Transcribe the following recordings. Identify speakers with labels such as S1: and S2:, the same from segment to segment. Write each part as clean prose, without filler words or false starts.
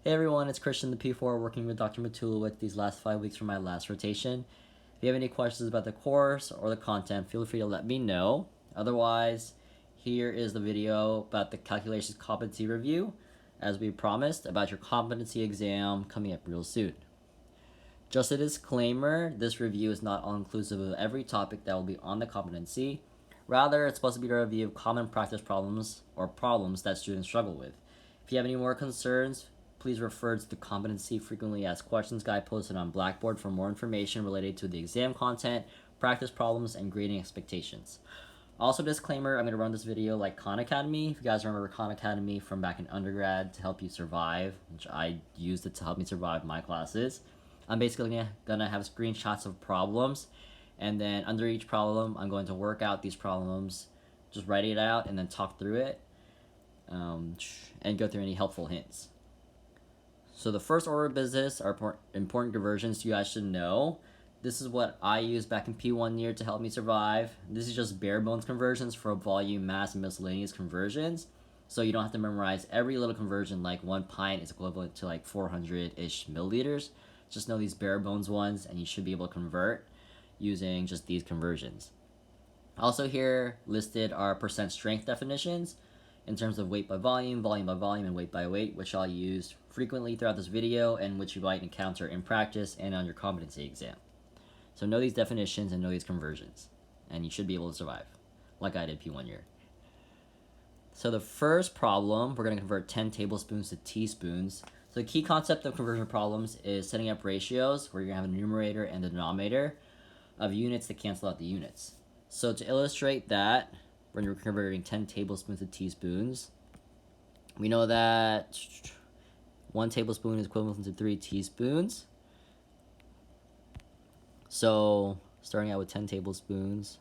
S1: Hey everyone, it's Christian the P4 working with Dr. Matulowicz these last 5 weeks for my last rotation. If you have any questions about the course or the content, feel free to let me know. Otherwise, here is the video about the calculations competency review, as we promised, about your competency exam coming up real soon. Just a disclaimer, this review is not all-inclusive of every topic that will be on the competency. Rather, it's supposed to be a review of common practice problems or problems that students struggle with. If you have any more concerns, please refer to the Competency Frequently Asked Questions guide posted on Blackboard for more information related to the exam content, practice problems, and grading expectations. Also, disclaimer, I'm going to run this video like Khan Academy. If you guys remember Khan Academy from back in undergrad to help you survive, which I used it to help me survive my classes, I'm basically going to have screenshots of problems, and then under each problem, I'm going to work out these problems, just write it out, and then talk through it, and go through any helpful hints. So the first order of business are important conversions you guys should know. This is what I used back in P1 year to help me survive. This is just bare bones conversions for volume, mass, and miscellaneous conversions. So you don't have to memorize every little conversion, like 1 pint is equivalent to like 400-ish milliliters. Just know these bare bones ones and you should be able to convert using just these conversions. Also here listed are percent strength definitions in terms of weight by volume, volume by volume, and weight by weight, which I'll use frequently throughout this video and which you might encounter in practice and on your competency exam. So know these definitions and know these conversions, and you should be able to survive, like I did P1 year. So the first problem, we're going to convert 10 tablespoons to teaspoons. So the key concept of conversion problems is setting up ratios where you're going to have a numerator and a denominator of units to cancel out the units. So to illustrate that, when you're converting 10 tablespoons to teaspoons, we know that 1 tablespoon is equivalent to 3 teaspoons. So starting out with 10 tablespoons,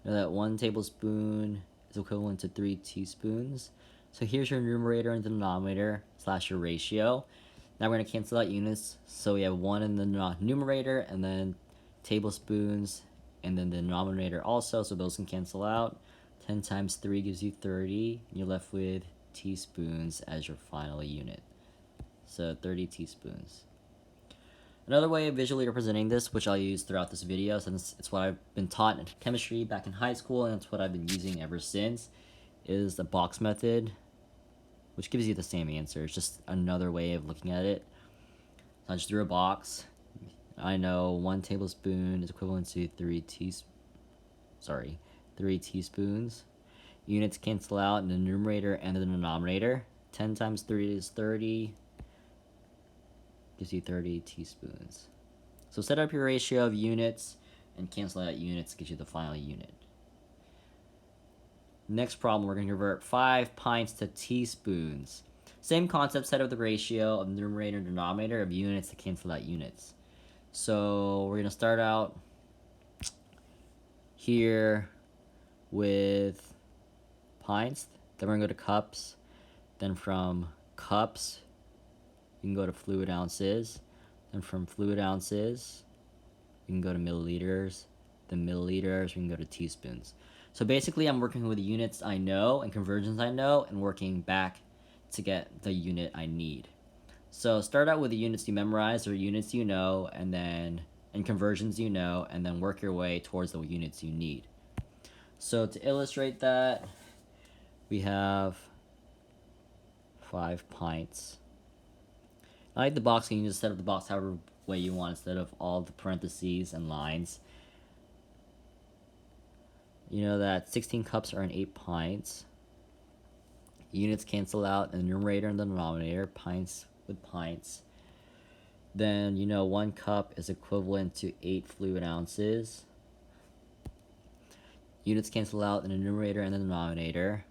S1: we know that 1 tablespoon is equivalent to 3 teaspoons. So here's your numerator and denominator / your ratio. Now we're going to cancel out units. So we have 1 in the numerator and then tablespoons and then the denominator also, so those can cancel out. 10 times 3 gives you 30, and you're left with teaspoons as your final unit. So 30 teaspoons. Another way of visually representing this, which I'll use throughout this video since it's what I've been taught in chemistry back in high school and it's what I've been using ever since, is the box method, which gives you the same answer. It's just another way of looking at it. So I just drew a box. I know 1 tablespoon is equivalent to 3 teaspoons. Units cancel out in the numerator and the denominator. 10 times 3 is 30. Gives you 30 teaspoons. So set up your ratio of units and cancel out units, gives you the final unit. Next problem, we're going to convert 5 pints to teaspoons. Same concept, set up the ratio of the numerator and denominator of units to cancel out units. So we're going to start out here with pints, then we're going to go to cups, then from cups you can go to fluid ounces, then from fluid ounces you can go to milliliters, then milliliters we can go to teaspoons. So basically I'm working with the units I know and conversions I know and working back to get the unit I need. So start out with the units you memorize or units you know, and then conversions you know, and then work your way towards the units you need. So to illustrate that, we have 5 pints. I like the box, you can just set up the box however way you want instead of all the parentheses and lines. You know that 16 cups are in 8 pints. Units cancel out in the numerator and the denominator, pints with pints. Then you know 1 cup is equivalent to 8 fluid ounces. Units cancel out in the numerator and the denominator.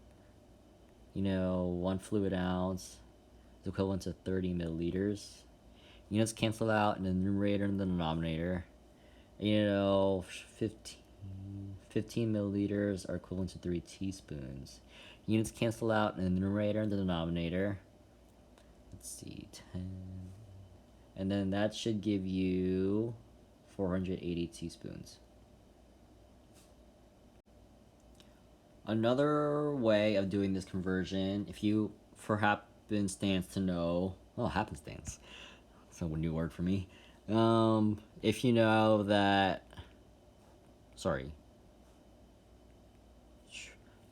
S1: You know 1 fluid ounce is equivalent to 30 milliliters. Units cancel out in the numerator and the denominator. You know 15 milliliters are equivalent to 3 teaspoons. Units cancel out in the numerator and the denominator. Let's see, 10. And then that should give you 480 teaspoons. Another way of doing this conversion, if you happenstance to know. Oh, happenstance. That's a new word for me. If you know that. Sorry.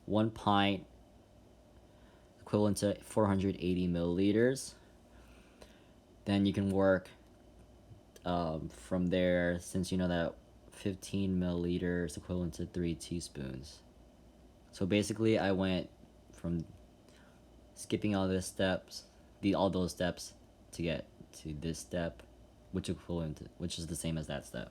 S1: 1 pint equivalent to 480 milliliters. Then you can work from there, since you know that 15 milliliters equivalent to 3 teaspoons. So basically, I went from skipping all those steps to get to this step, which is the same as that step.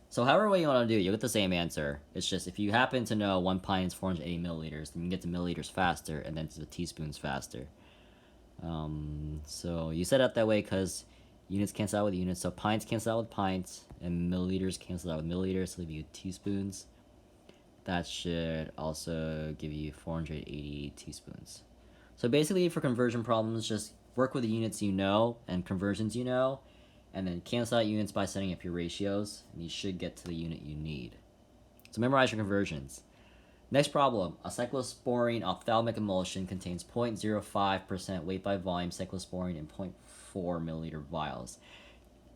S1: So however way you want to do it, you'll get the same answer. It's just if you happen to know 1 pint is 480 milliliters, then you can get to milliliters faster, and then to the teaspoons faster. So you set it up that way because units cancel out with units. So pints cancel out with pints, and milliliters cancel out with milliliters to leave you teaspoons. That should also give you 480 teaspoons. So basically, for conversion problems, just work with the units you know and conversions you know, and then cancel out units by setting up your ratios, and you should get to the unit you need. So memorize your conversions. Next problem, a cyclosporine ophthalmic emulsion contains 0.05% weight by volume cyclosporine in 0.4 milliliter vials.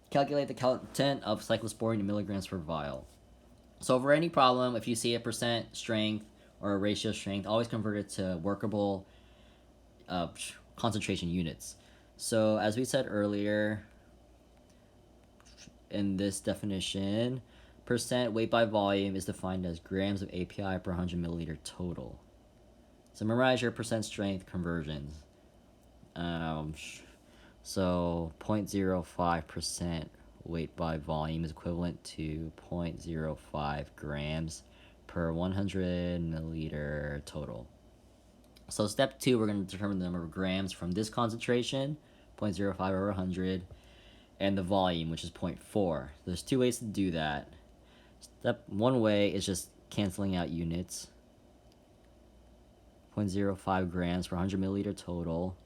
S1: Calculate the content of cyclosporine in milligrams per vial. So for any problem, if you see a percent strength or a ratio strength, always convert it to workable concentration units. So as we said earlier, in this definition, percent weight by volume is defined as grams of API per 100 milliliter total. So memorize your percent strength conversions. So 0.05% weight by volume is equivalent to 0.05 grams per 100 milliliter total. So step 2, we're going to determine the number of grams from this concentration, 0.05 over 100, and the volume, which is 0.4. There's 2 ways to do that. Step 1 way is just canceling out units. 0.05 grams per 100 milliliter total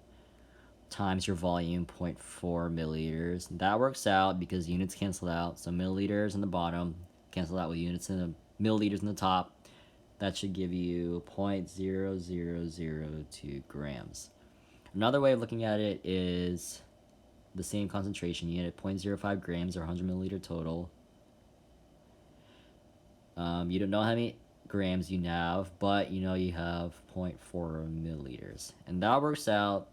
S1: times your volume, 0.4 milliliters. That works out because units cancel out. So milliliters in the bottom cancel out with units in the milliliters in the top. That should give you 0.0002 grams. Another way of looking at it is the same concentration unit, 0.05 grams or 100 milliliter total. You don't know how many grams you have, but you know you have 0.4 milliliters. And that works out,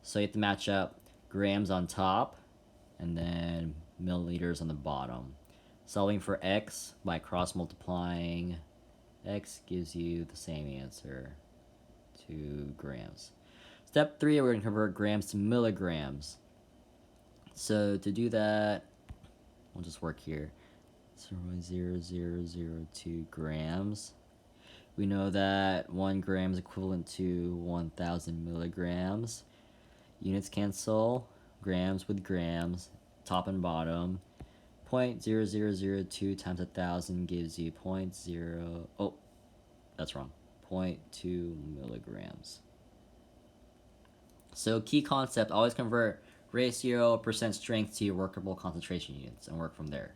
S1: so you have to match up grams on top and then milliliters on the bottom. Solving for x by cross multiplying, x gives you the same answer, 2 grams. Step 3, we're going to convert grams to milligrams. So to do that, we'll just work here. 0.0002 grams. We know that 1 gram is equivalent to 1,000 milligrams. Units cancel, grams with grams, top and bottom. 0.0002 times 1,000 gives you 0.2 milligrams. So key concept, always convert ratio or percent strength to your workable concentration units and work from there.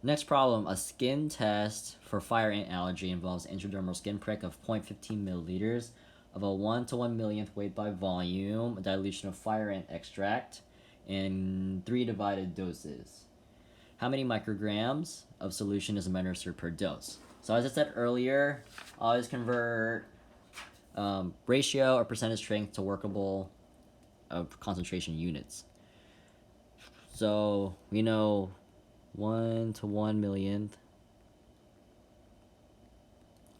S1: Next problem, a skin test for fire ant allergy involves intradermal skin prick of 0.15 milliliters of a 1 to 1 millionth weight by volume, a dilution of fire ant extract in 3 divided doses. How many micrograms of solution is administered per dose? So as I said earlier, always convert ratio or percentage strength to workable concentration units. So we know 1 to 1 millionth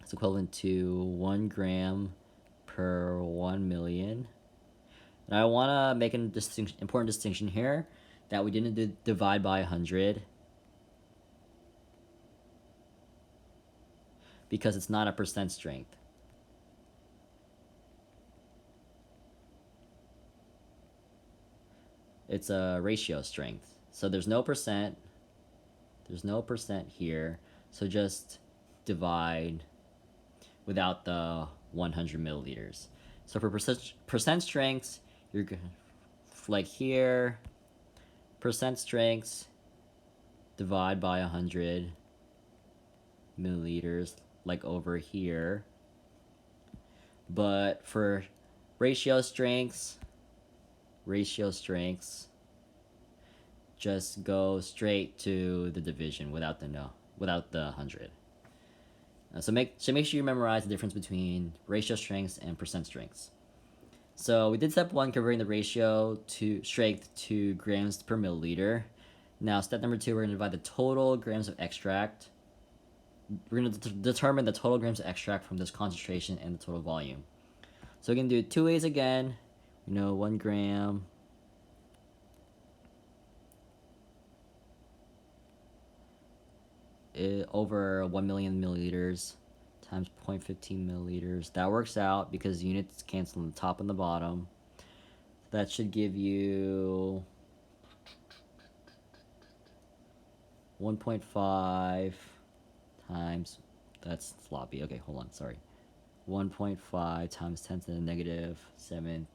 S1: is equivalent to 1 gram per 1 million. And I want to make an important distinction here that we didn't divide by 100 because it's not a percent strength. It's a ratio strength. So there's no percent here, so just divide without the 100 milliliters. So for percent strengths, you're like here, percent strengths, divide by 100 milliliters, like over here. But for ratio strengths, ratio strengths, just go straight to the division without the 100. So make sure you memorize the difference between ratio strengths and percent strengths. So we did step 1, converting the ratio to strength to grams per milliliter. Now step number 2, we're going to divide the total grams of extract. We're going to determine the total grams of extract from this concentration and the total volume. So we can do it 2 ways again. 1 gram over 1 million milliliters times 0.15 milliliters. That works out because units cancel on the top and the bottom. That should give you 1.5 times, that's sloppy. Okay, hold on, sorry. 1.5 times 10 to the negative 7th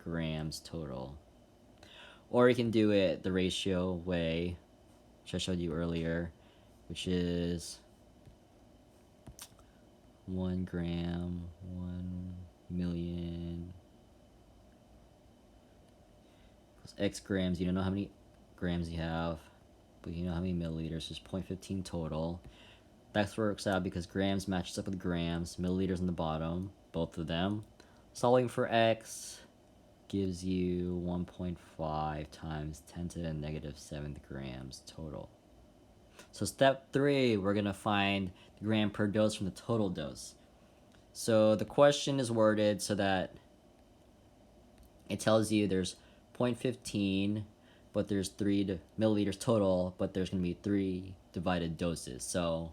S1: grams total. Or you can do it the ratio way, which I showed you earlier, which is 1 gram, 1 million plus X grams. You don't know how many grams you have, but you know how many milliliters. There's 0.15 total. That works out because grams matches up with grams, milliliters on the bottom, both of them. Solving for X gives you 1.5 times 10 to the negative 7th grams total. So step 3, we're going to find the gram per dose from the total dose. So the question is worded so that it tells you there's 0.15, but there's 3 milliliters total, but there's going to be 3 divided doses. So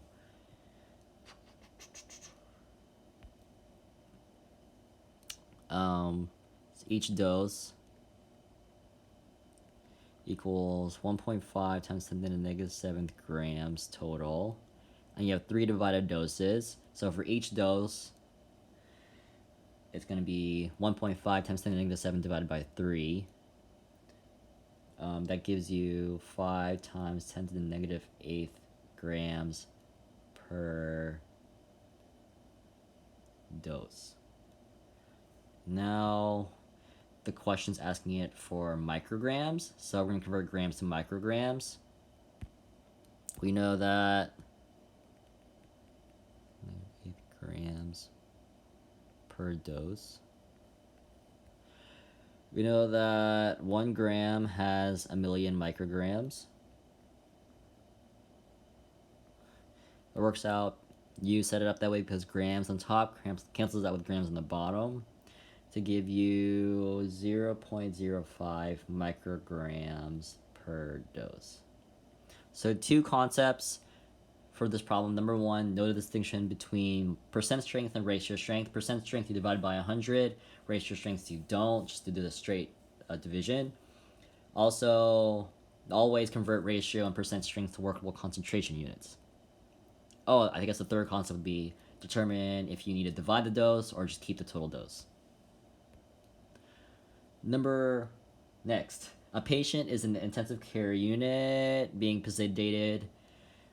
S1: each dose equals 1.5 times 10 to the negative 7th grams total. And you have 3 divided doses. So for each dose, it's going to be 1.5 times 10 to the negative 7 divided by 3. That gives you 5 times 10 to the negative 8th grams per dose. Now, the question's asking it for micrograms, so we're going to convert grams to micrograms. We know that 8 grams per dose. We know that 1 gram has 1 million micrograms. It works out, you set it up that way because grams on top cancels out with grams on the bottom, to give you 0.05 micrograms per dose. So 2 concepts for this problem. Number 1, know the distinction between percent strength and ratio strength. Percent strength you divide by 100, ratio strength you don't, just to do the straight division. Also, always convert ratio and percent strength to workable concentration units. Oh, I guess the third concept would be determine if you need to divide the dose or just keep the total dose. Next, a patient is in the intensive care unit being sedated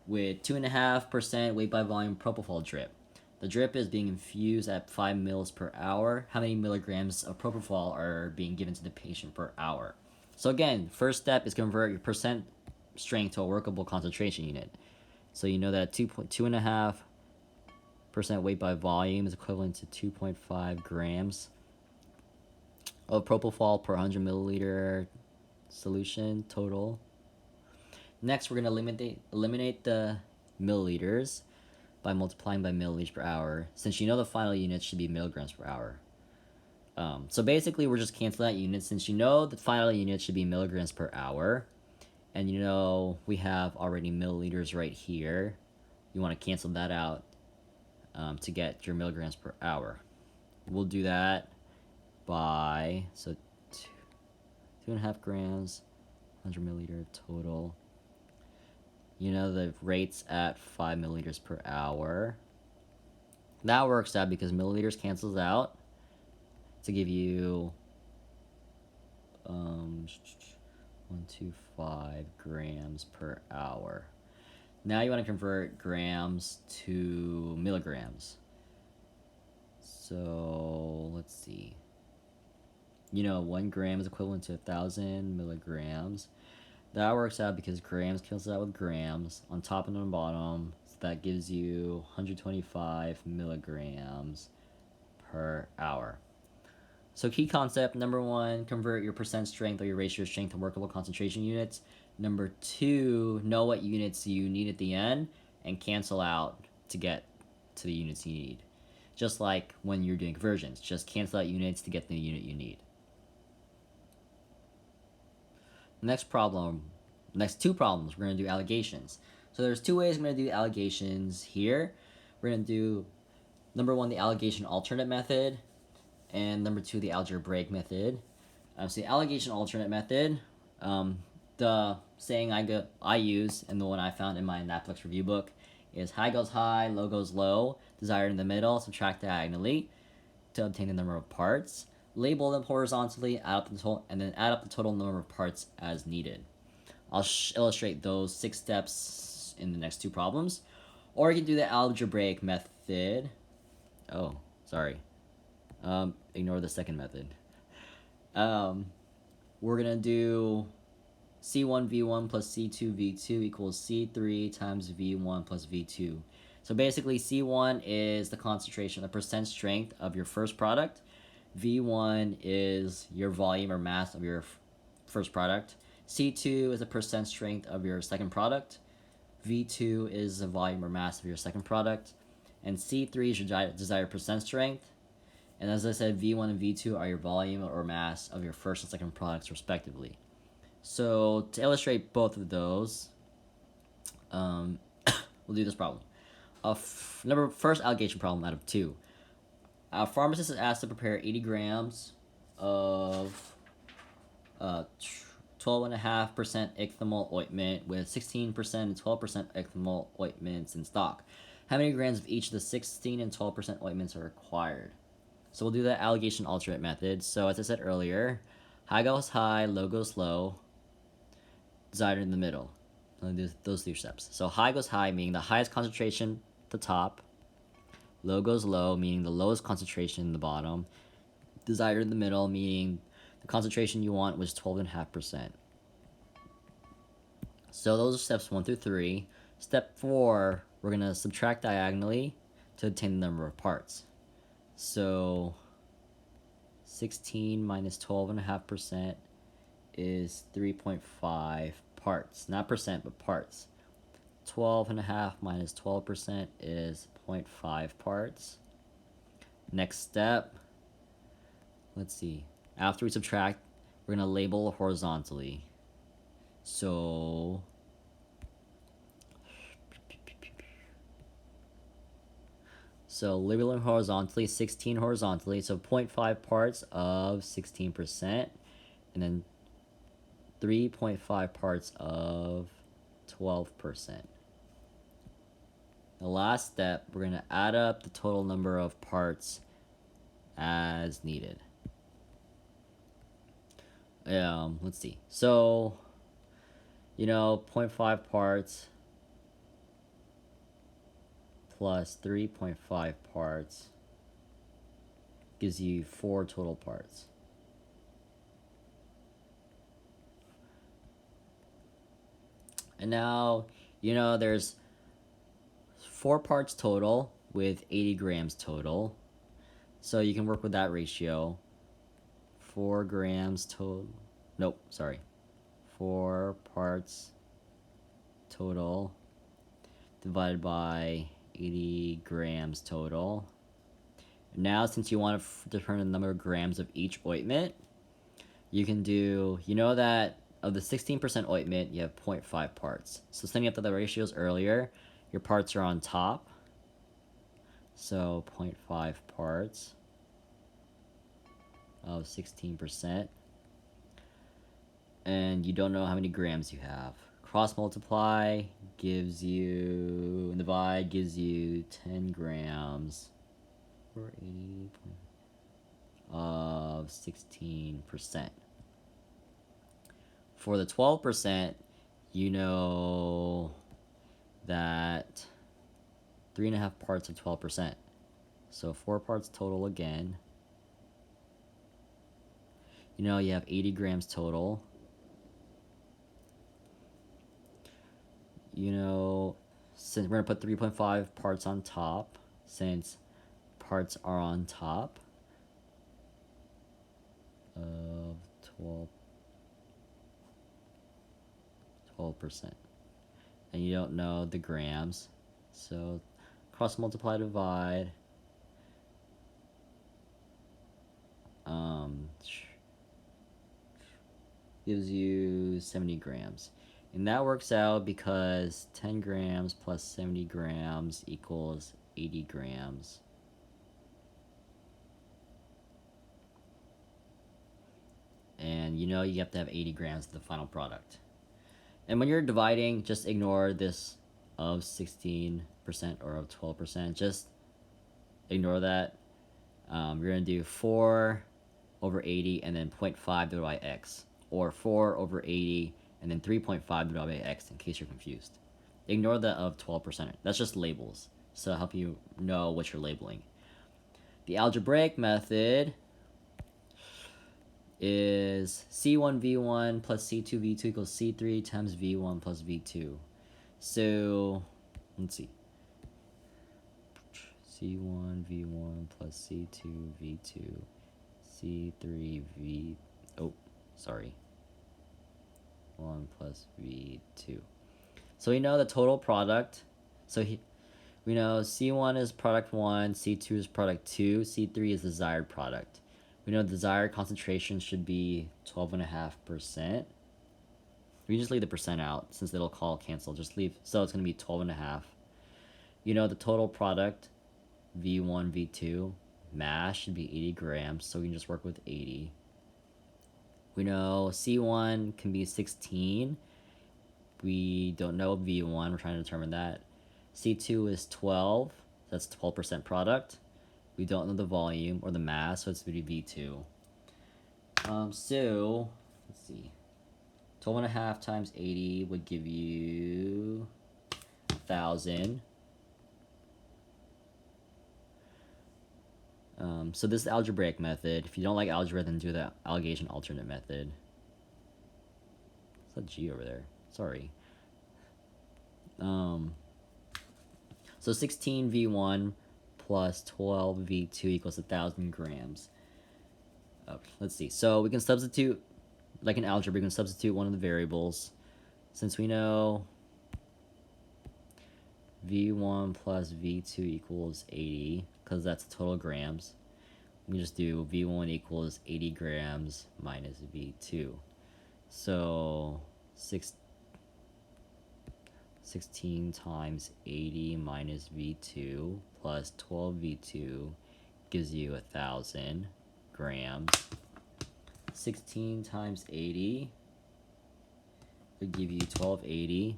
S1: with 2.5% weight by volume propofol drip. The drip is being infused at 5 mils per hour. How many milligrams of propofol are being given to the patient per hour? So again, first step is convert your percent strength to a workable concentration unit. So you know that 2.5% weight by volume is equivalent to 2.5 grams of propofol per 100 milliliter solution total. Next, we're going to eliminate the milliliters by multiplying by milliliters per hour, since you know the final unit should be milligrams per hour. So basically, we're just canceling that unit since you know the final unit should be milligrams per hour, and you know we have already milliliters right here. You want to cancel that out to get your milligrams per hour. We'll do that by, so 2.5 grams, 100 milliliter total. You know the rates at 5 milliliters per hour. That works out because milliliters cancels out to give you 125 grams per hour. Now you want to convert grams to milligrams. So let's see. 1 gram is equivalent to 1,000 milligrams. That works out because grams cancels out with grams on top and on the bottom. So that gives you 125 milligrams per hour. So key concept, number 1, convert your percent strength or your ratio of strength to workable concentration units. Number 2, know what units you need at the end and cancel out to get to the units you need. Just like when you're doing conversions, just cancel out units to get the unit you need. Next two problems, we're going to do allegations. So there's 2 ways I'm going to do allegations here. We're going to do, number 1, the allegation alternate method, and number 2, the algebraic method. So the allegation alternate method, the saying I use and the one I found in my Netflix review book is high goes high, low goes low, desired in the middle, subtract diagonally to obtain the number of parts. Label them horizontally, add up the total, and then add up the total number of parts as needed. I'll illustrate those 6 steps in the next 2 problems. Or you can do the algebraic method. Oh, sorry. Ignore the second method. We're going to do C1V1 plus C2V2 equals C3 times V1 plus V2. So basically C1 is the concentration, the percent strength of your first product. V1 is your volume or mass of your first product. C2 is the percent strength of your second product. V2 is the volume or mass of your second product. And C3 is your desired percent strength. And as I said, V1 and V2 are your volume or mass of your first and second products respectively. So to illustrate both of those, we'll do this problem. First allegation problem out of 2. A pharmacist is asked to prepare 80 grams of 12.5% ichthymol ointment with 16% and 12% ichthymol ointments in stock. How many grams of each of the 16 and 12% ointments are required? So we'll do the allegation alternate method. So as I said earlier, high goes high, low goes low, desired in the middle. I'll do those 3 steps. So high goes high, meaning the highest concentration at the top. Low goes low, meaning the lowest concentration in the bottom. Desired in the middle, meaning the concentration you want was 12.5%. So those are steps 1 through 3. Step 4, we're going to subtract diagonally to obtain the number of parts. So 16 minus 12.5% is 3.5 parts. Not percent, but parts. 12.5 minus 12% is 0.5 parts. Next step, let's see. After we subtract, we're going to label horizontally. So labeling horizontally, 16 horizontally, so 0.5 parts of 16%, and then 3.5 parts of 12%. The last step, we're going to add up the total number of parts as needed. Let's see. So, 0.5 parts plus 3.5 parts gives you 4 total parts. And now, there's 4 parts total with 80 grams total. So you can work with that ratio. 4 grams total. Nope, sorry. 4 parts total divided by 80 grams total. Now, since you want to determine the number of grams of each ointment, you can do, that of the 16% ointment, you have 0.5 parts. So setting up the ratios earlier, your parts are on top. So 0.5 parts of 16%. And you don't know how many grams you have. Cross multiply gives you, and divide gives you 10 grams or 80 of 16%. For the 12%, you know that 3.5 parts of 12%. So 4 parts total again. You know, you have 80 grams total. You know, since we're going to put 3.5 parts on top, since parts are on top of 12%. And you don't know the grams. So cross multiply, divide. Gives you 70 grams. And that works out because 10 grams plus 70 grams equals 80 grams. And you know you have to have 80 grams of the final product. And when you're dividing, just ignore this of 16% or of 12%. Just ignore that. You're going to do 4 over 80 and then 0.5 divided by x. Or 4 over 80 and then 3.5 divided by x in case you're confused. Ignore the of 12%. That's just labels. So it'll help you know what you're labeling. The algebraic method is C1V1 plus C2V2 equals C3 times V1 plus V2. So, let's see. C1V1 plus C2V2, C3V... Oh, sorry. 1 plus V2. So we know the total product. So we know C1 is product 1, C2 is product 2, C3 is desired product. We know desired concentration should be 12.5%. We just leave the percent out since it'll cancel. Just leave, so it's going to be 12.5. You know the total product, V1, V2, mass should be 80 grams, so we can just work with 80. We know C1 can be 16. We don't know V1, we're trying to determine that. C2 is 12, that's 12% product. We don't know the volume or the mass, so it's going to be V2. So, let's see. 12.5 times 80 would give you 1,000. So this is the algebraic method. If you don't like algebra, then do the allegation alternate method. What's that G over there? Sorry. So 16 V1 plus 12 V2 equals 1,000 grams. Let's see. So we can substitute, like in algebra, we can substitute one of the variables. Since we know V1 plus V2 equals 80, because that's total grams, we can just do V1 equals 80 grams minus V2. So 16 times 80 minus V2 plus 12 V2 gives you 1,000 grams. 16 times 80 would give you 1280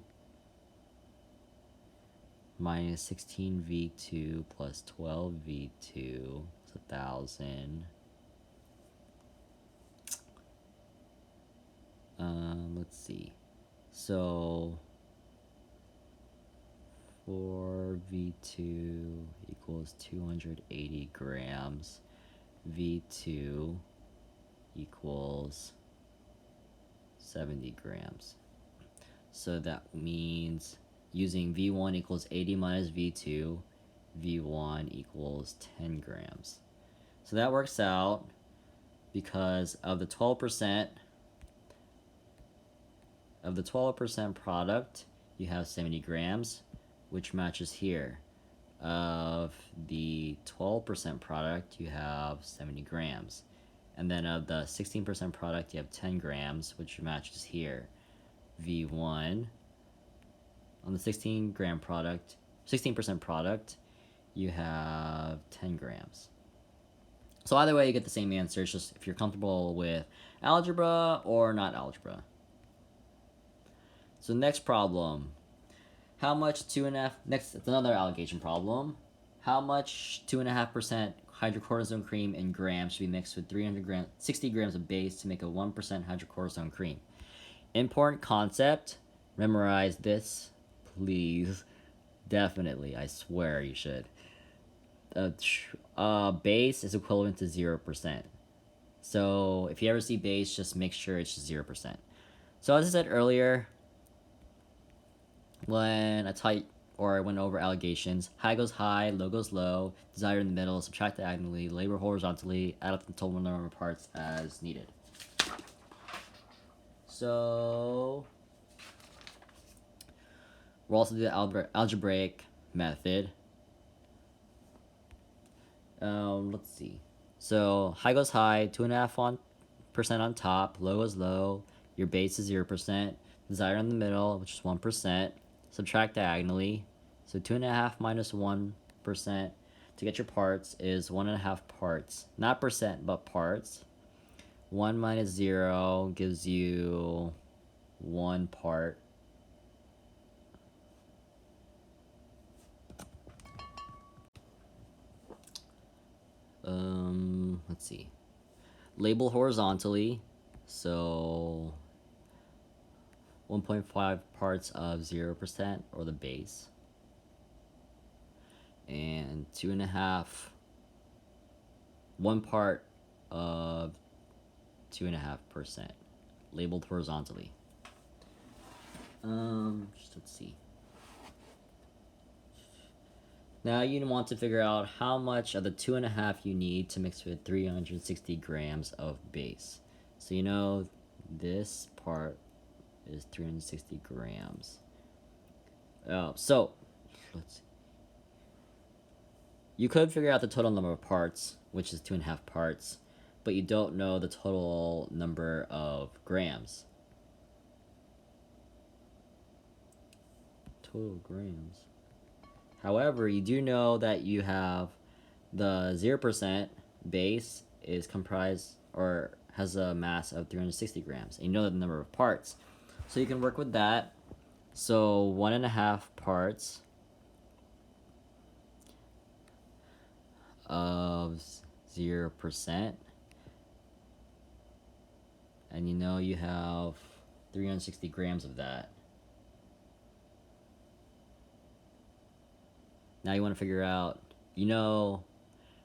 S1: minus 16 V2 plus 12 V2 is 1,000. Let's see. So 4V2 equals 280 grams. V2 equals 70 grams. So that means using V1 equals 80 minus V2, V1 equals 10 grams. So that works out because of the 12% product, you have 70 grams, which matches here. Of the 12% product, you have 70 grams. And then of the 16% product, you have 10 grams, which matches here. V1, on the 16% product, you have 10 grams. So either way, you get the same answer. It's just if you're comfortable with algebra or not algebra. So next problem. How much next, it's another allegation problem. How much 2.5% hydrocortisone cream in grams should be mixed with 60 grams of base to make a 1% hydrocortisone cream? Important concept. Memorize this, please. Definitely, I swear you should. Base is equivalent to 0%. So if you ever see base, just make sure it's 0%. So as I said earlier, when I went over allegations, high goes high, low goes low, desired in the middle, subtract diagonally, label horizontally, add up the total number of parts as needed. So we'll also do the algebraic method. Let's see. So high goes high, 2.5% on top, low goes low, your base is 0%, desired in the middle, which is 1%, subtract diagonally. So 2.5 minus 1% to get your parts is 1.5 parts. Not percent, but parts. 1 minus 0 gives you 1 part. Let's see. Label horizontally. So 1.5 parts of 0%, or the base. And 2.5, 1 part of 2.5%, labeled horizontally. Let's see. Now you want to figure out how much of the 2.5 you need to mix with 360 grams of base. So you know this part is 360 grams. So let's see. You could figure out the total number of parts, which is 2.5 parts, but you don't know the total number of grams. Total grams. However, you do know that you have the 0% base is comprised or has a mass of 360 grams, and you know the number of parts. So you can work with that. So 1.5 parts of 0%, and you know you have 360 grams of that. Now you want to figure out, you know,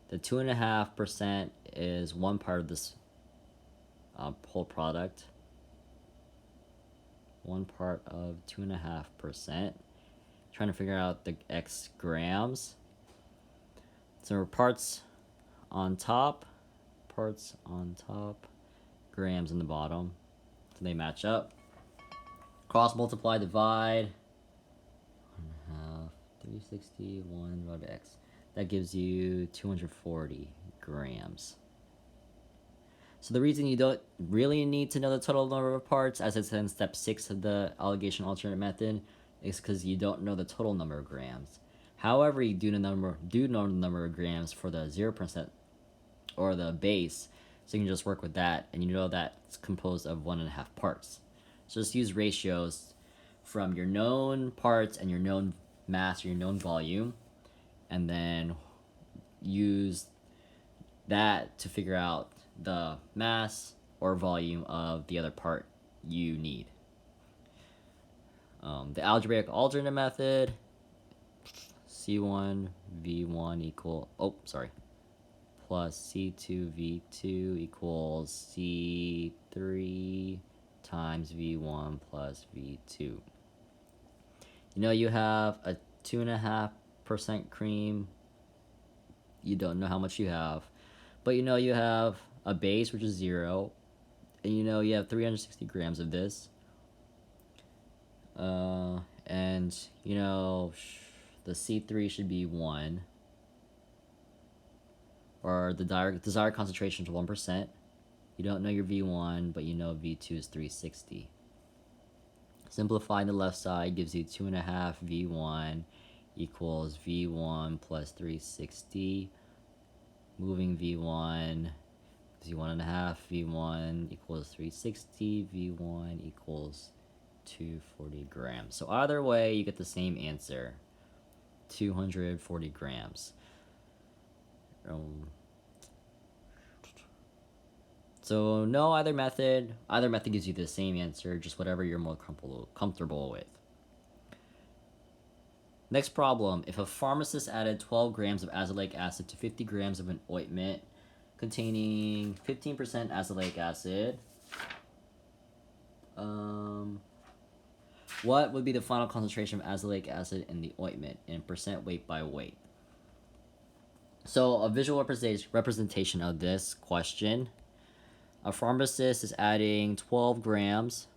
S1: the 2.5% is 1 part of this whole product. 1 part of 2.5%. Trying to figure out the X grams. So parts on top, grams on the bottom. So they match up. Cross multiply, divide. 1.5, 360, 1 divided by X. That gives you 240 grams. So the reason you don't really need to know the total number of parts, as it said in step 6 of the allegation alternate method, is because you don't know the total number of grams. However, you do know the number of grams for the 0% or the base, so you can just work with that, and you know that it's composed of 1.5 parts. So just use ratios from your known parts and your known mass or your known volume, and then use that to figure out the mass or volume of the other part you need. The algebraic alternate method, C1 V1 plus C2 V2 equals C3 times V1 plus V2. You know you have a 2.5% cream. You don't know how much you have, but you know you have a base, which is 0, and you know you have 360 grams of this. And you know the C3 should be 1, or the desired concentration is 1%. You don't know your V1, but you know V2 is 360. Simplifying the left side gives you 2.5 V1 equals V1 plus 360. Moving V1 gives you 1.5 V1 equals 360. V1 equals 240 grams. So either way, you get the same answer, 240 grams. So no either method. Either method gives you the same answer, just whatever you're more comfortable with. Next problem. If a pharmacist added 12 grams of azelaic acid to 50 grams of an ointment, containing 15% azelaic acid. What would be the final concentration of azelaic acid in the ointment in percent weight by weight? So a visual representation of this question. A pharmacist is adding 12 grams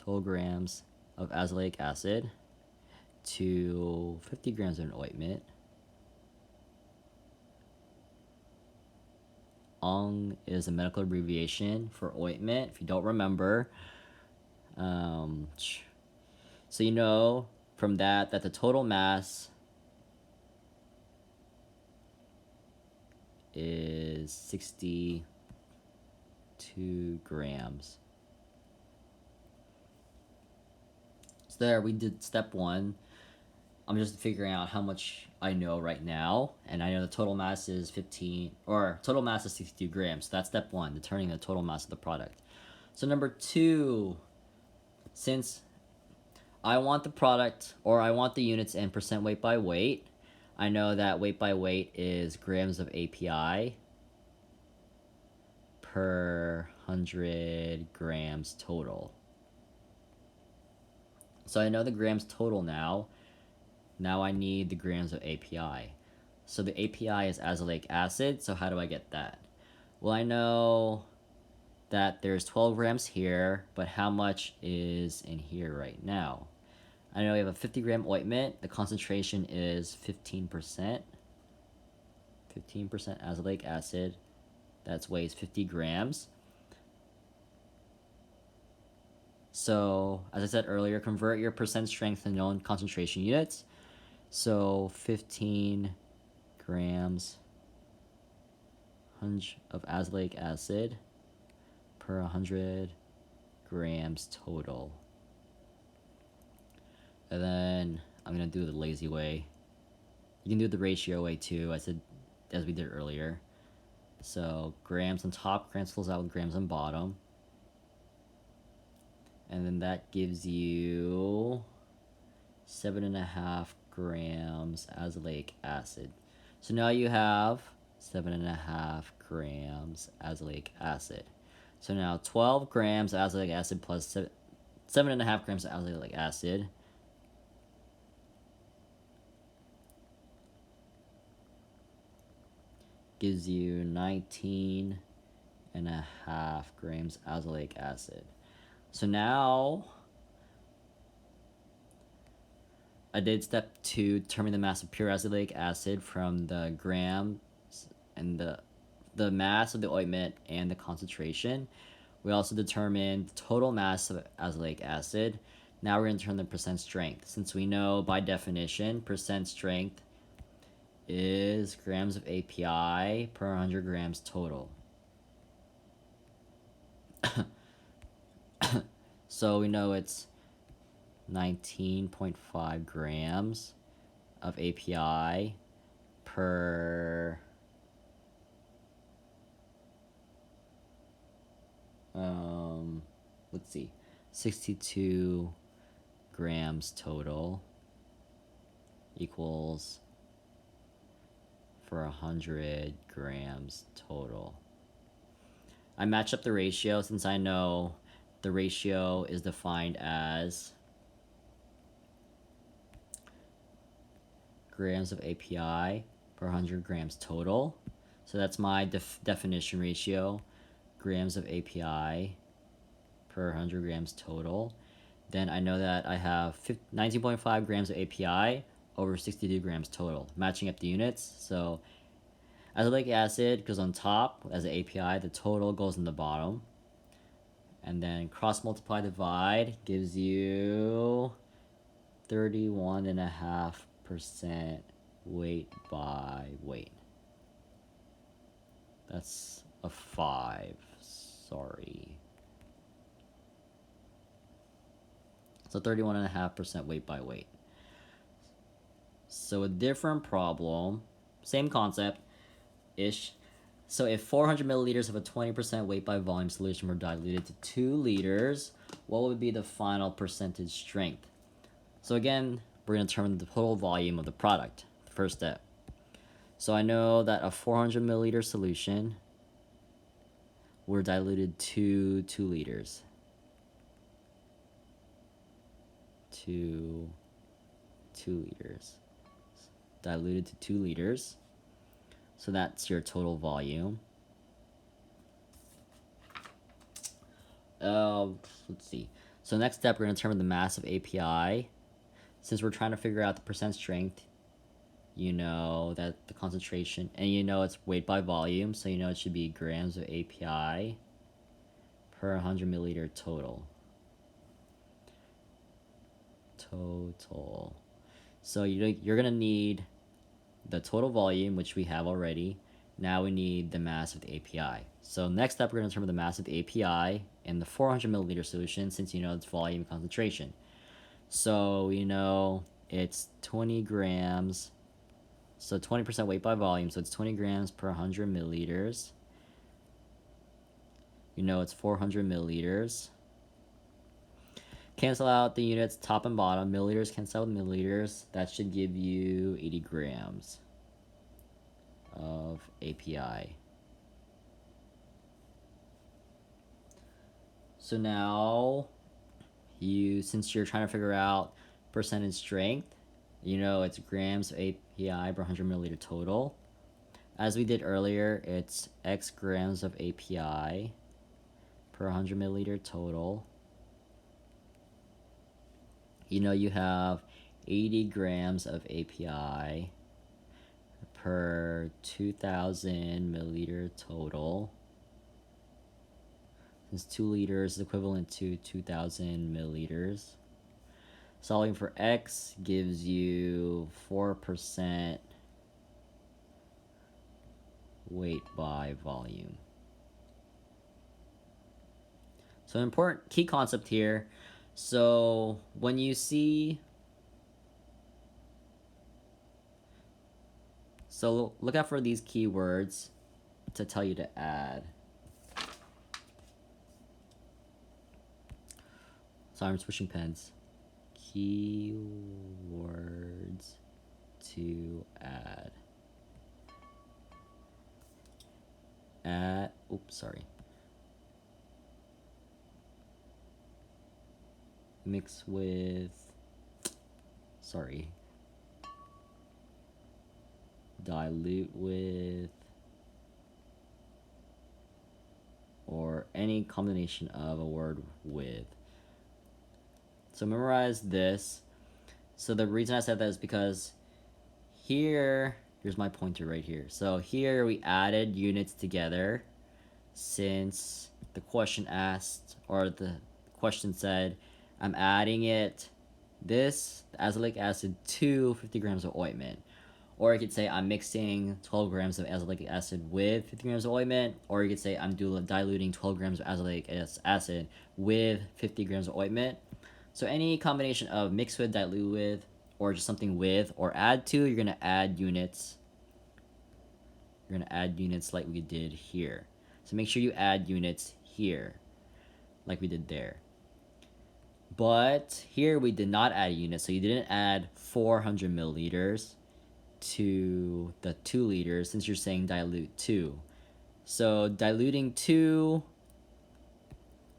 S1: of azelaic acid to 50 grams of an ointment. ONG is a medical abbreviation for ointment, if you don't remember. So you know from that the total mass is 62 grams. So there, we did step 1. I'm just figuring out how much I know right now, and I know the total mass is 62 grams. So that's step 1, determining the total mass of the product. So number 2, since I want the product, or I want the units in percent weight by weight, I know that weight by weight is grams of API per 100 grams total. So I know the grams total now. Now I need the grams of API. So the API is azelaic acid, so how do I get that? Well, I know that there's 12 grams here, but how much is in here right now? I know we have a 50 gram ointment. The concentration is 15%. 15% azelaic acid. That weighs 50 grams. So, as I said earlier, convert your percent strength to known concentration units. So, 15 grams of azelaic acid per 100 grams total. And then I'm going to do the lazy way. You can do the ratio way too, as we did earlier. So grams on top cancels out with grams on bottom. And then that gives you 7.5 grams azelaic acid. So now you have 7.5 grams azelaic acid. So now 12 grams azelaic acid plus 7.5 grams of azelaic acid gives you 19.5 grams azelaic acid. So now I did step 2, determine the mass of pure azelaic acid from the grams and the mass of the ointment and the concentration. We also determined the total mass of azelaic acid. Now we're going to determine the percent strength. Since we know by definition, percent strength is grams of API per 100 grams total. So we know it's 19.5 grams of API per let's see, 62 grams total equals for 100 grams total. I match up the ratio since I know the ratio is defined as grams of API per 100 grams total. So that's my definition ratio, grams of API per 100 grams total. Then I know that I have 19.5 grams of API over 62 grams total, matching up the units. So azelaic acid goes on top as an API, the total goes in the bottom. And then cross multiply divide gives you 31.5% weight by weight. That's a 5, sorry. So 31.5% weight by weight. So a different problem, same concept-ish. So if 400 milliliters of a 20% weight by volume solution were diluted to 2 liters, what would be the final percentage strength? So again, we're going to determine the total volume of the product, the first step. So I know that a 400 milliliter solution were diluted to 2 liters. 2 liters. Diluted to 2 liters. So that's your total volume. Let's see. So next step, we're going to determine the mass of API. Since we're trying to figure out the percent strength, you know that the concentration, and you know it's weight by volume, so you know it should be grams of API per 100 milliliter total. So you're going to need the total volume, which we have already. Now we need the mass of the API. So next up, we're going to determine the mass of the API in the 400 milliliter solution, since you know it's volume concentration. So we know it's 20 grams, so 20% weight by volume, so it's 20 grams per 100 milliliters. You know it's 400 milliliters. Cancel out the units top and bottom. Milliliters cancel out with milliliters. That should give you 80 grams of API. So now, since you're trying to figure out percentage strength, you know it's grams of API per 100 milliliter total. As we did earlier, it's X grams of API per 100 milliliter total. You know you have 80 grams of API per 2,000 milliliter total. Since 2 liters is equivalent to 2,000 milliliters. Solving for X gives you 4% weight by volume. So an important key concept here. So when you see, so look out for these keywords to tell you to add. Sorry, I'm switching pens. Keywords to add. Oops, sorry. Mix with, dilute with, or any combination of a word with. So memorize this. So the reason I said that is because here's my pointer right here. So here we added units together, since the question asked, or the question said, I'm adding this azelaic acid to 50 grams of ointment. Or you could say I'm mixing 12 grams of azelaic acid with 50 grams of ointment. Or you could say I'm diluting 12 grams of azelaic acid with 50 grams of ointment. So any combination of mix with, dilute with, or just something with, or add to, you're going to add units. You're going to add units like we did here. So make sure you add units here, like we did there. But here we did not add units, so you didn't add 400 milliliters to the 2 liters, since you're saying dilute 2. So diluting 2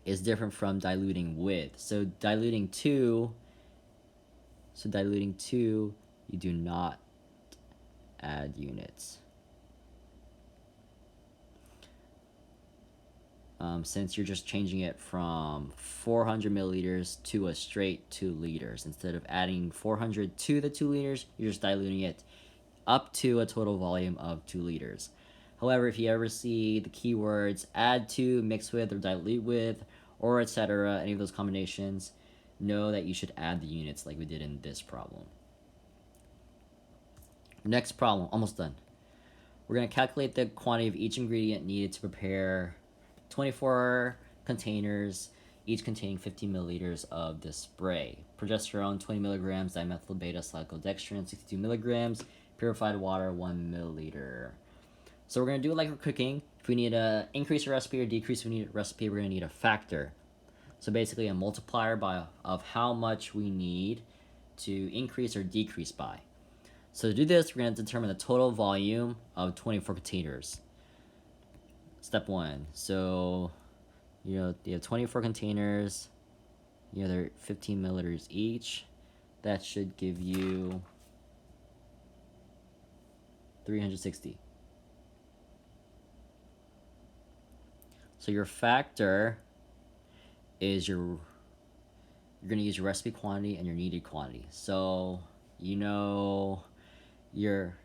S1: is different from diluting with. So diluting 2, you do not add units. Since you're just changing it from 400 milliliters to a straight 2 liters. Instead of adding 400 to the 2 liters, you're just diluting it up to a total volume of 2 liters. However, if you ever see the keywords add to, mix with, or dilute with, or etc., any of those combinations, know that you should add the units like we did in this problem. Next problem, almost done. We're going to calculate the quantity of each ingredient needed to prepare 24 containers, each containing 50 milliliters of the spray. Progesterone, 20 milligrams, dimethyl beta cyclodextrin, 62 milligrams, purified water, 1 milliliter. So we're going to do it like we're cooking. If we need to increase a recipe or decrease a recipe, we're going to need a factor. So basically a multiplier of how much we need to increase or decrease by. So to do this, we're going to determine the total volume of 24 containers. Step 1. So, you have 24 containers. They're 15 milliliters each. That should give you 360. So your factor is you're going to use your recipe quantity and your needed quantity. So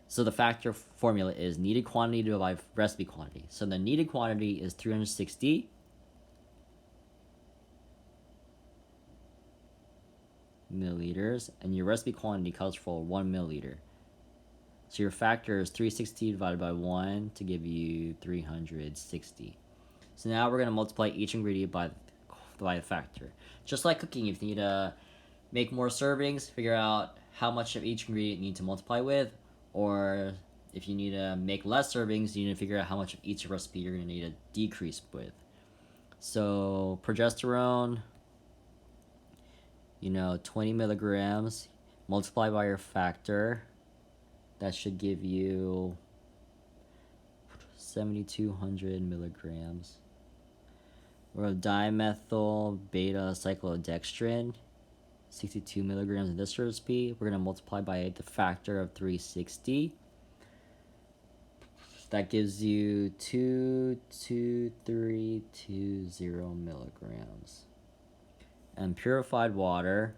S1: so the factor formula is needed quantity divided by recipe quantity. So the needed quantity is 360 milliliters, and your recipe quantity calls for 1 milliliter. So your factor is 360 divided by 1 to give you 360. So now we're going to multiply each ingredient by the factor. Just like cooking, if you need to make more servings, figure out how much of each ingredient you need to multiply with, or if you need to make less servings, you need to figure out how much of each recipe you're going to need to decrease with. So progesterone, 20 milligrams, multiply by your factor. That should give you 7,200 milligrams. We're going to dimethyl beta cyclodextrin, 62 milligrams in this recipe. We're going to multiply by the factor of 360. That gives you 22320 milligrams. And purified water,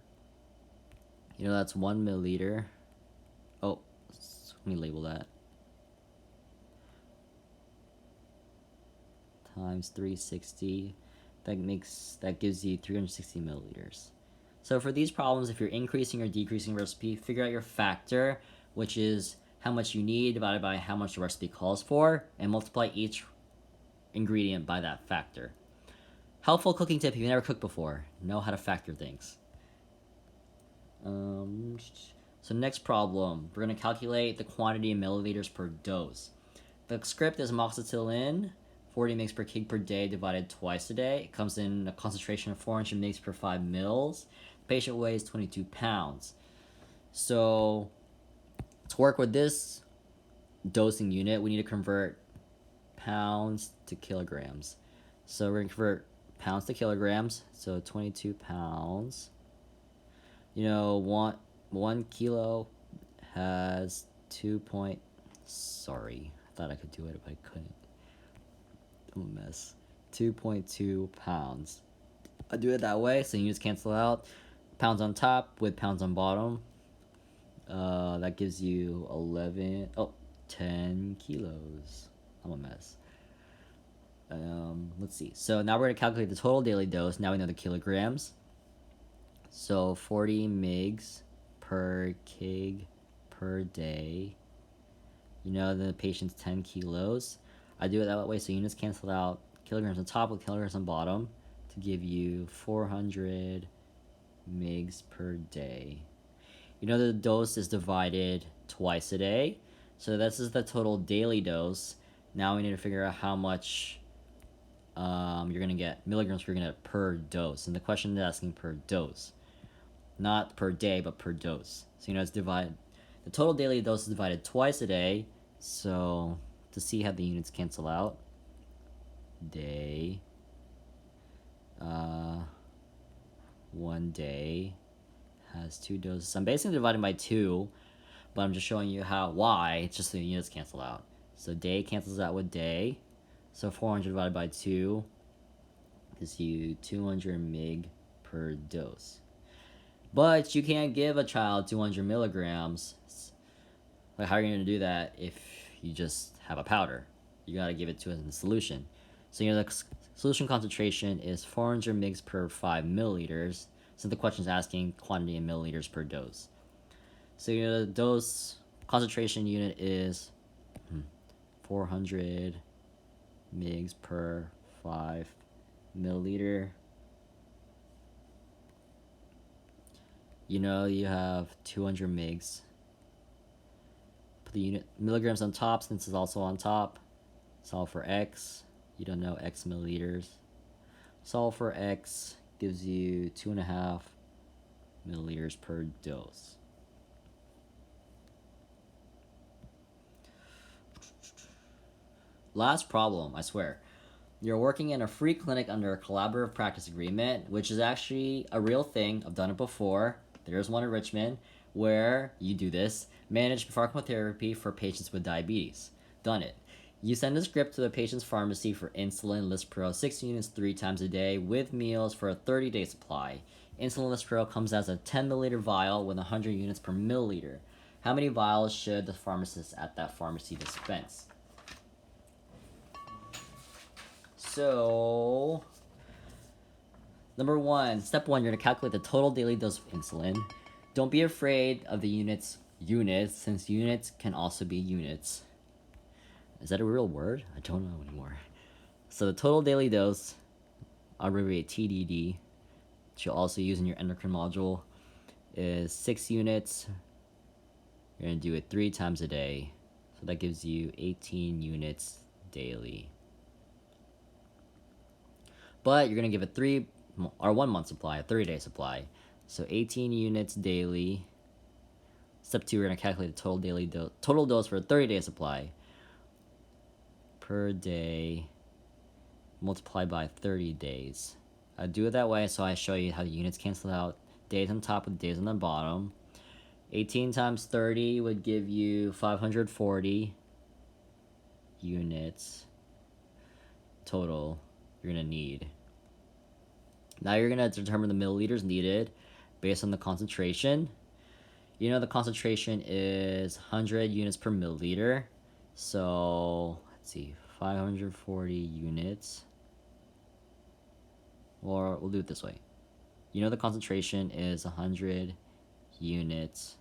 S1: that's 1 milliliter. Oh, let me label that. Times 360. That gives you 360 milliliters. So for these problems, if you're increasing or decreasing recipe, figure out your factor, which is how much you need divided by how much the recipe calls for, and multiply each ingredient by that factor. Helpful cooking tip if you've never cooked before. Know how to factor things. So next problem, we're going to calculate the quantity in milliliters per dose. The script is amoxicillin, 40 mg per kg per day divided twice a day. It comes in a concentration of 400 mg per 5 mils. The patient weighs 22 pounds. So to work with this dosing unit, we need to convert pounds to kilograms. So we're going to convert pounds to kilograms. So 22 pounds. 1 kilo has sorry, I thought I could do it, but I couldn't. I'm a mess. 2.2 pounds. I do it that way, so units cancel out. Pounds on top with pounds on bottom. That gives you 10 kilos. I'm a mess. Let's see. So now we're going to calculate the total daily dose. Now we know the kilograms. So 40 mgs per kg per day. The patient's 10 kilos. I do it that way so units cancel out. Kilograms on top with kilograms on bottom to give you 400 mgs per day. The dose is divided twice a day. So this is the total daily dose. Now we need to figure out how much you're going to get, milligrams you're going to get per dose. And the question is asking per dose. Not per day, but per dose. So it's divided. The total daily dose is divided twice a day. So to see how the units cancel out, day, 1 day has 2 doses. I'm basically dividing by 2, but I'm just showing you why. It's just so the units cancel out. So day cancels out with day. So 400 divided by 2 gives you 200 mg per dose. But you can't give a child 200 milligrams. Like, how are you going to do that if you just have a powder? You got to give it to it in a solution. So the solution concentration is 400 mg per 5 milliliters. So the question is asking quantity in milliliters per dose. So the dose concentration unit is 400 mg per 5 milliliter. You have 200 mgs. Put the unit milligrams on top since it's also on top. Solve for x. You don't know x milliliters. Solve for x gives you 2.5 milliliters per dose. last problem, I swear. You're working in a free clinic under a collaborative practice agreement, which is actually a real thing. I've done it before. There's one in Richmond where you do this. Manage pharmacotherapy for patients with diabetes. Done it. You send a script to the patient's pharmacy for insulin Lispro 6 units 3 times a day with meals for a 30-day supply. Insulin Lispro comes as a 10 milliliter vial with 100 units per milliliter. How many vials should the pharmacist at that pharmacy dispense? So, step one, you're going to calculate the total daily dose of insulin. Don't be afraid of the units, since units can also be units. Is that a real word? I don't know anymore. So the total daily dose, I'll abbreviate TDD, which you'll also use in your endocrine module, is 6 units. You're going to do it 3 times a day. So that gives you 18 units daily. But you're going to give it 1 month supply, a 30-day supply. So 18 units daily. Step 2, we're going to calculate the total dose for a 30-day supply. Per day multiplied by 30 days. I do it that way so I show you how the units cancel out. Days on top with days on the bottom. 18 times 30 would give you 540 units total you're going to need. Now you're going to determine the milliliters needed based on the concentration. You know the concentration is 100 units per milliliter. So, let's see, 540 units. Or we'll do it this way. You know the concentration is 100 units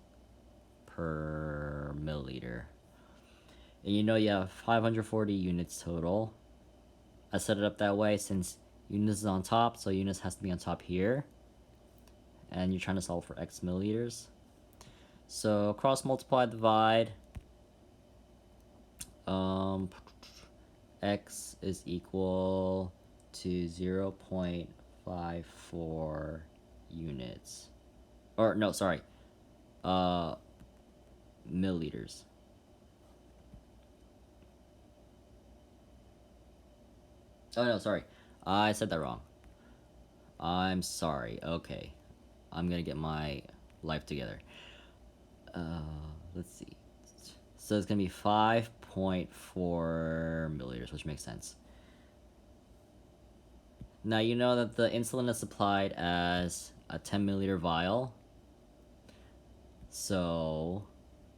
S1: per milliliter. And you know you have 540 units total. I set it up that way since units is on top, so units has to be on top here. And you're trying to solve for X milliliters. So cross multiply, divide. X is equal to 0.54 units. Or no, sorry. Milliliters. Oh no, sorry. I said that wrong. I'm sorry. Okay. I'm gonna get my life together. Let's see. So it's gonna be 5.4 milliliters, which makes sense. Now you know that the insulin is supplied as a 10 milliliter vial. So,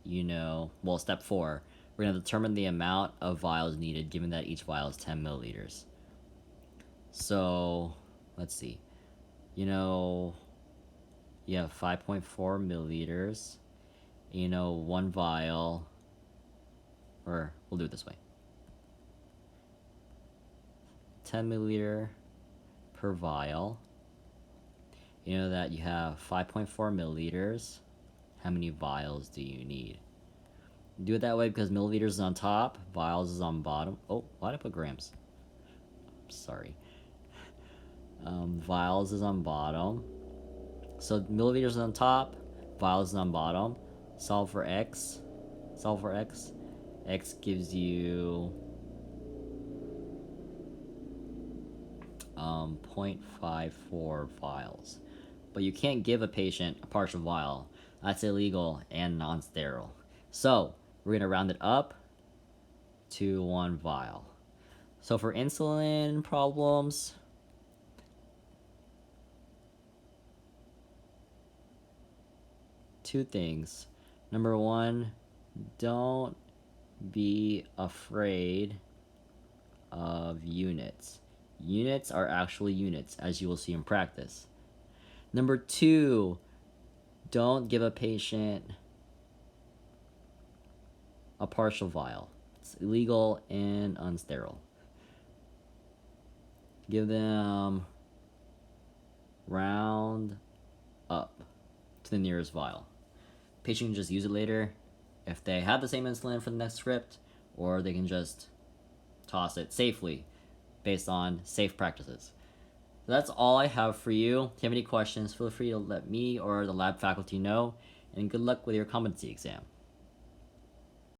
S1: you know, well, step 4, we're gonna determine the amount of vials needed given that each vial is 10 milliliters. So, let's see. You know, you have 5.4 milliliters. You know, 1 vial, or we'll do it this way. 10 milliliter per vial. You know that you have 5.4 milliliters. How many vials do you need? Do it that way because milliliters is on top, vials is on bottom. Oh, why did I put grams? Sorry. Vials is on bottom. So milliliters is on top, vials is on bottom. Solve for X. X gives you 0.54 vials. But you can't give a patient a partial vial. That's illegal and non-sterile. So we're going to round it up to 1 vial. So for insulin problems, two things. Number 1, don't be afraid of units. Units are actually units, as you will see in practice. Number 2, don't give a patient a partial vial. It's illegal and unsterile. Give them round up to the nearest vial. Patient can just use it later if they have the same insulin for the next script, or they can just toss it safely based on safe practices. So that's all I have for you. If you have any questions, feel free to let me or the lab faculty know, and good luck with your competency exam.